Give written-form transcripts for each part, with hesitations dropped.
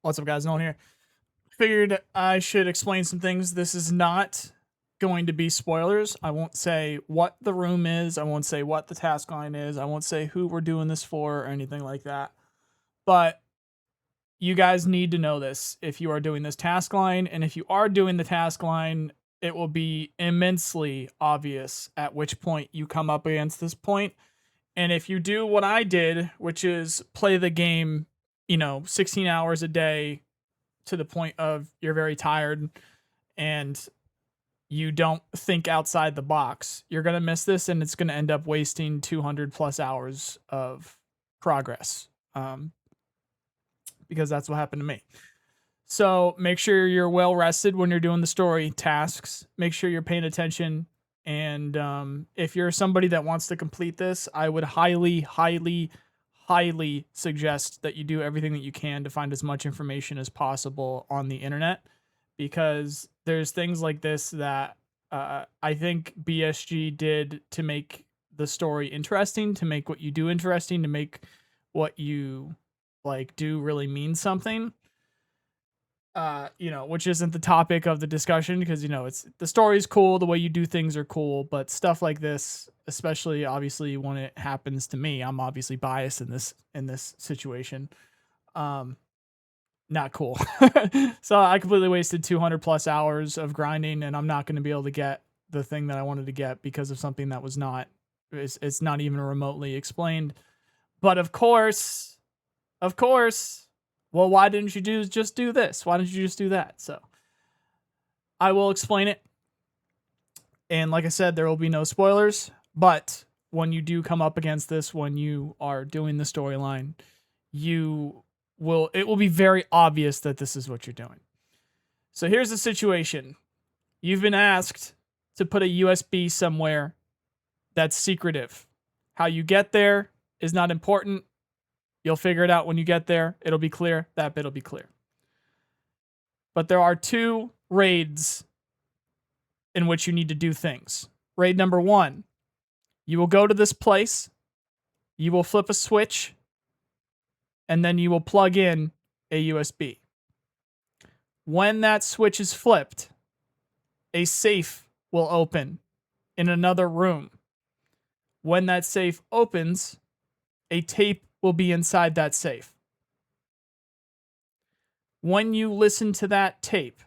What's up, guys? Nolan here. Figured I should explain some things. This is not going to be spoilers. I won't say what the room is. I won't say what the task line is. I won't say who we're doing this for or anything like that. But you guys need to know this if you are doing this task line. And if you are doing the task line, it will be immensely obvious at which point you come up against this point. And if you do what I did, which is play the game, 16 hours a day to the point of you're very tired and you don't think outside the box, you're going to miss this and it's going to end up wasting 200 plus hours of progress. Because that's what happened to me. So make sure you're well rested when you're doing the story tasks. Make sure you're paying attention. And if you're somebody that wants to complete this, I would highly, highly, highly suggest that you do everything that you can to find as much information as possible on the internet, because there's things like this that I think BSG did to make the story interesting, to make what you do interesting, to make what you do really mean something. Which isn't the topic of the discussion, because it's the story's cool, the way you do things are cool, but stuff like this, especially obviously when it happens to me, I'm obviously biased in this situation. Not cool. So I completely wasted 200 plus hours of grinding, and I'm not going to be able to get the thing that I wanted to get because of something that was not, it's not even remotely explained. But of course, well, why didn't you just do this? Why didn't you just do that? So I will explain it. And like I said, there will be no spoilers. But when you do come up against this, when you are doing the storyline, it will be very obvious that this is what you're doing. So here's the situation. You've been asked to put a USB somewhere that's secretive. How you get there is not important. You'll figure it out when you get there. It'll be clear. That bit'll be clear. But there are 2 raids in which you need to do things. Raid number 1, you will go to this place, you will flip a switch, and then you will plug in a USB. When that switch is flipped, a safe will open in another room. When that safe opens, a tape will be inside that safe. When you listen to that tape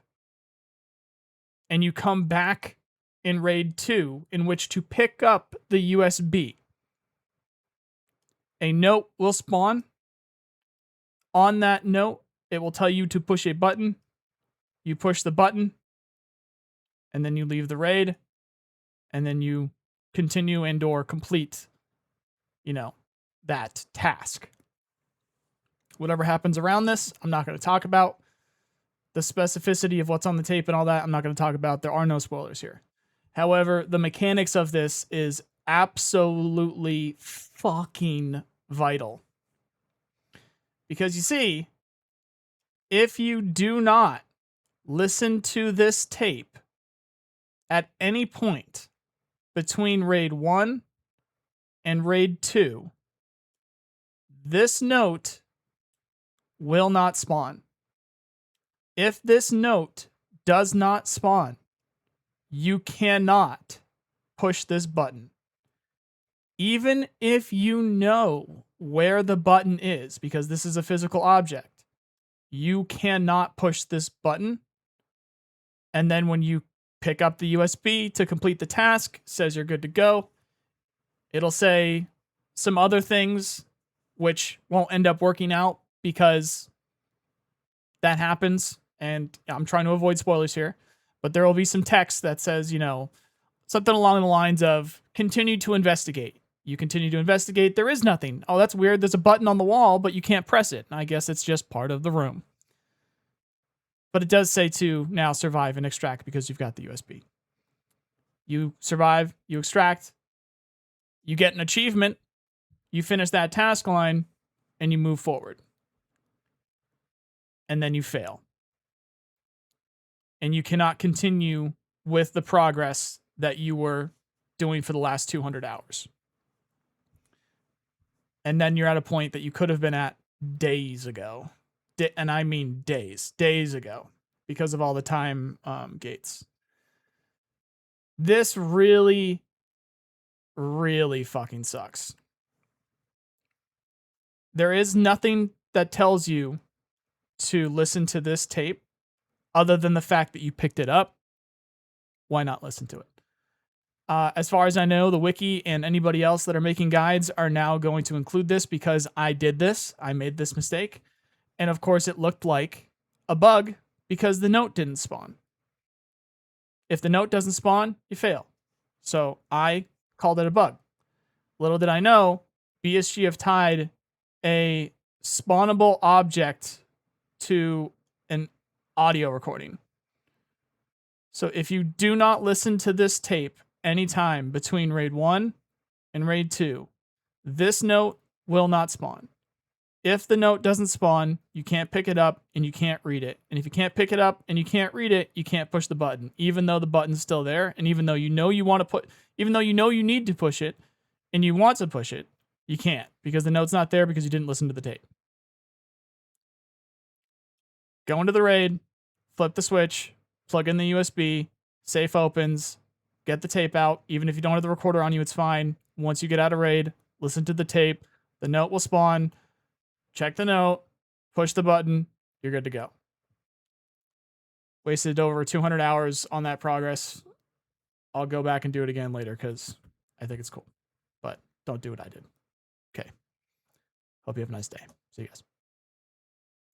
and you come back in raid 2 in which to pick up the USB, a note will spawn. On that note, it will tell you to push a button. You push the button, and then you leave the raid, and then you continue and/or complete, that task. Whatever happens around this, I'm not going to talk about. The specificity of what's on the tape and all that, I'm not going to talk about. There are no spoilers here. However, the mechanics of this is absolutely fucking vital. Because you see, if you do not listen to this tape at any point between raid 1 and raid 2, this note will not spawn. If this note does not spawn, you cannot push this button. Even if you know where the button is, because this is a physical object, you cannot push this button. And then when you pick up the USB to complete the task, says you're good to go, it'll say some other things which won't end up working out, because that happens. And I'm trying to avoid spoilers here, but there will be some text that says, something along the lines of continue to investigate. You continue to investigate. There is nothing. Oh, that's weird. There's a button on the wall, but you can't press it. I guess it's just part of the room. But it does say to now survive and extract because you've got the USB. You survive, you extract, you get an achievement, you finish that task line, and you move forward. And then you fail. And you cannot continue with the progress that you were doing for the last 200 hours. And then you're at a point that you could have been at days ago. and I mean days ago, because of all the time gates. This really, really fucking sucks. There is nothing that tells you to listen to this tape other than the fact that you picked it up. Why not listen to it? As far as I know, the wiki and anybody else that are making guides are now going to include this because I did this. I made this mistake. And of course, it looked like a bug because the note didn't spawn. If the note doesn't spawn, you fail. So I called it a bug. Little did I know, BSG have tied a spawnable object to an audio recording. So if you do not listen to this tape anytime between raid 1 and raid 2, this note will not spawn. If the note doesn't spawn, you can't pick it up and you can't read it. And if you can't pick it up and you can't read it, you can't push the button, even though the button's still there. And even though you know you want to even though you know you need to push it and you want to push it, you can't because the note's not there because you didn't listen to the tape. Go into the raid, flip the switch, plug in the USB, safe opens, get the tape out. Even if you don't have the recorder on you, it's fine. Once you get out of raid, listen to the tape. The note will spawn. Check the note, push the button, you're good to go. Wasted over 200 hours on that progress. I'll go back and do it again later because I think it's cool. But don't do what I did. Okay. Hope you have a nice day. See you guys.